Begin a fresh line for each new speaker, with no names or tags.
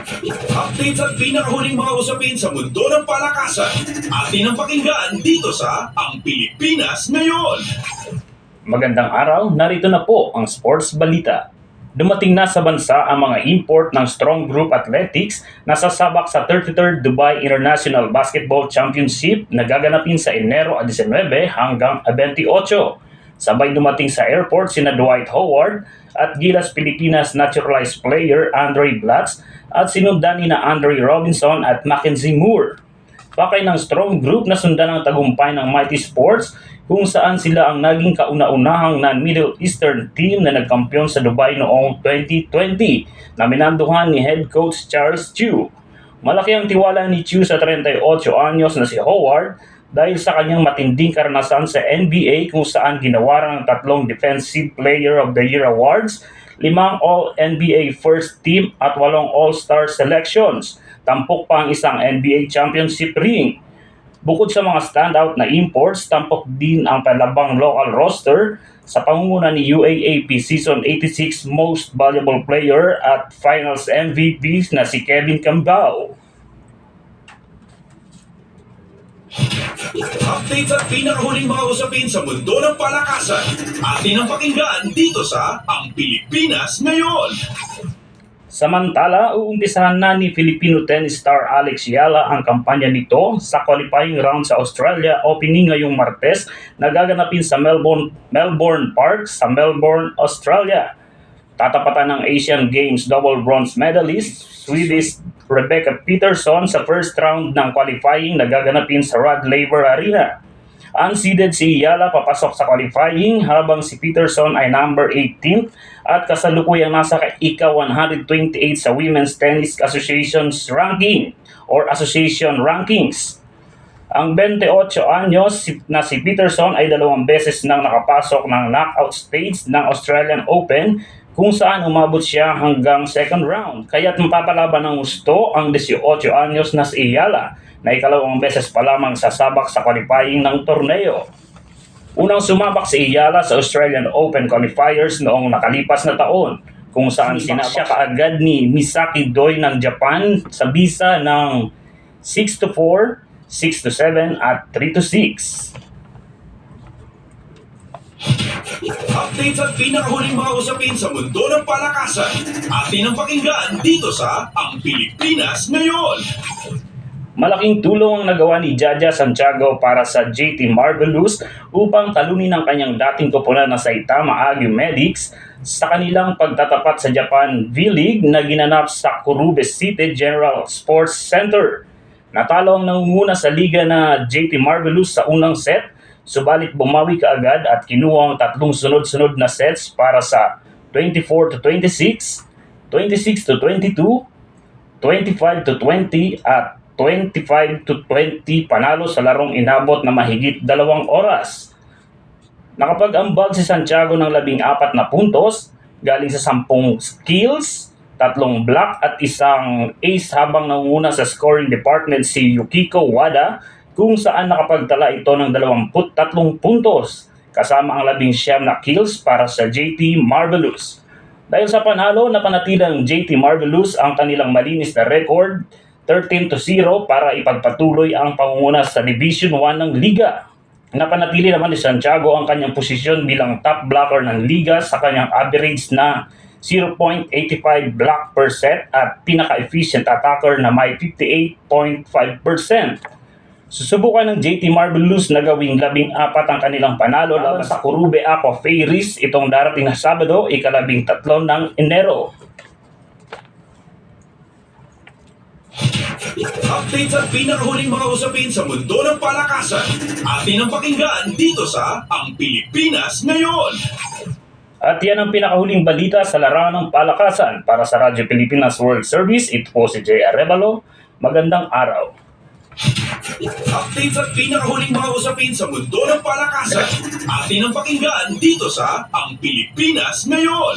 Updates at pinakahuling mga usapin sa mundo ng palakasan. Atin ang pakinggan dito sa Ang Pilipinas Ngayon.
Magandang araw, narito na po ang sports balita. Dumating na sa bansa ang mga import ng Strong Group Athletics na sasabak sa 33rd Dubai International Basketball Championship na gaganapin sa Enero 19 hanggang 28. Sabay dumating sa airport sina Dwight Howard at Gilas Pilipinas naturalized player Andre Blatz at sinundan ni na Andre Robinson at Mackenzie Moore. Pakay ng Strong Group na sundan ang tagumpay ng Mighty Sports kung saan sila ang naging kauna-unahang non-Middle Eastern team na nagkampiyon sa Dubai noong 2020 na minanduhan ni head coach Charles Chiu. Malaki ang tiwala ni Chiu sa 38 anyos na si Howard dahil sa kanyang matinding karanasan sa NBA kung saan ginawaran ng 3 Defensive Player of the Year awards, 5 All-NBA First Team at 8 All-Star selections. Tampok pa ang isang NBA championship ring. Bukod sa mga standout na imports, tampok din ang palabang local roster sa pangunguna ni UAAP Season 86 Most Valuable Player at Finals MVP na si Kevin Cambao.
Updates at pinakahuling mga usapin sa mundo ng palakasan. Atin ang pakinggan dito sa Ang Pilipinas Ngayon.
Samantala, uumpisahan na ni Filipino tennis star Alex Yala ang kampanya nito sa qualifying round sa Australia Opening ngayong Martes na gaganapin sa Melbourne Park sa Melbourne, Australia. Tatapatan ng Asian Games double bronze medalist Swedish Rebecca Peterson sa first round ng qualifying na gaganapin sa Rod Laver Arena. Unseeded si Yala papasok sa qualifying habang si Peterson ay number 18 at kasalukuyang nasa ika-128 sa Women's Tennis Association's ranking or Association Rankings. Ang 28 anyos na si Peterson ay 2 beses nang nakapasok ng knockout stage ng Australian Open kung saan umabot siya hanggang second round. Kaya't mapapalaban ng gusto ang 18 anyos na si Yala na ikalawang beses pa lamang sasabak sa qualifying ng torneo. Unang sumabak si Yala sa Australian Open qualifiers noong nakalipas na taon kung saan sinabak siya kaagad ni Misaki Doi ng Japan sa bisa ng 6-4, 6-7 at 3-6.
Updates at pinakahuling mga usapin sa mundo ng palakasan. Atin ang pakinggan dito sa Ang Pilipinas Ngayon.
Malaking tulong ang nagawa ni Jaja Santiago para sa JT Marvelous upang talunin ang kanyang dating koponan na Saitama Agyu Medics sa kanilang pagtatapat sa Japan V-League na ginanap sa Kurube City General Sports Center. Natalo ang nangunguna sa liga na JT Marvelous sa unang set, subalit bumawi kaagad at kinuha ang 3 sunod-sunod na sets para sa 24-26, 26-22, 25-20 at 25-20 panalo sa larong inabot na mahigit 2 oras. Nakapag-ambag si Santiago ng 14 na puntos galing sa 10 kills, 3 block at isang ace habang nangunguna sa scoring department si Yukiko Wada kung saan nakapagtala ito ng 23 puntos kasama ang 19 na kills para sa JT Marvelous. Dahil sa panalo, napanatili ng JT Marvelous ang kanilang malinis na record 13-0 para ipagpatuloy ang pangunguna sa Division 1 ng Liga. Napanatili naman ni Santiago ang kanyang posisyon bilang top blocker ng Liga sa kanyang average na 0.85 block per set at pinaka-efficient attacker na may 58.5%. Susubukan ng JT Marvelous na gawing 14 ang kanilang panalo laban sa Kurube Aqua Fairies itong darating na Sabado, ika-13 ng Enero.
Updates at pinakahuling mga usapin sa mundo ng palakasan. Atin ang pakinggan dito sa Ang Pilipinas Ngayon.
At yan ang pinakahuling balita sa larangan ng palakasan. Para sa Radyo Pilipinas World Service, ito po si Jay Arevalo. Magandang araw.
Updates at pinakahuling mga usapin sa mundo ng palakasan. Atin ang pakinggan dito sa Ang Pilipinas Ngayon.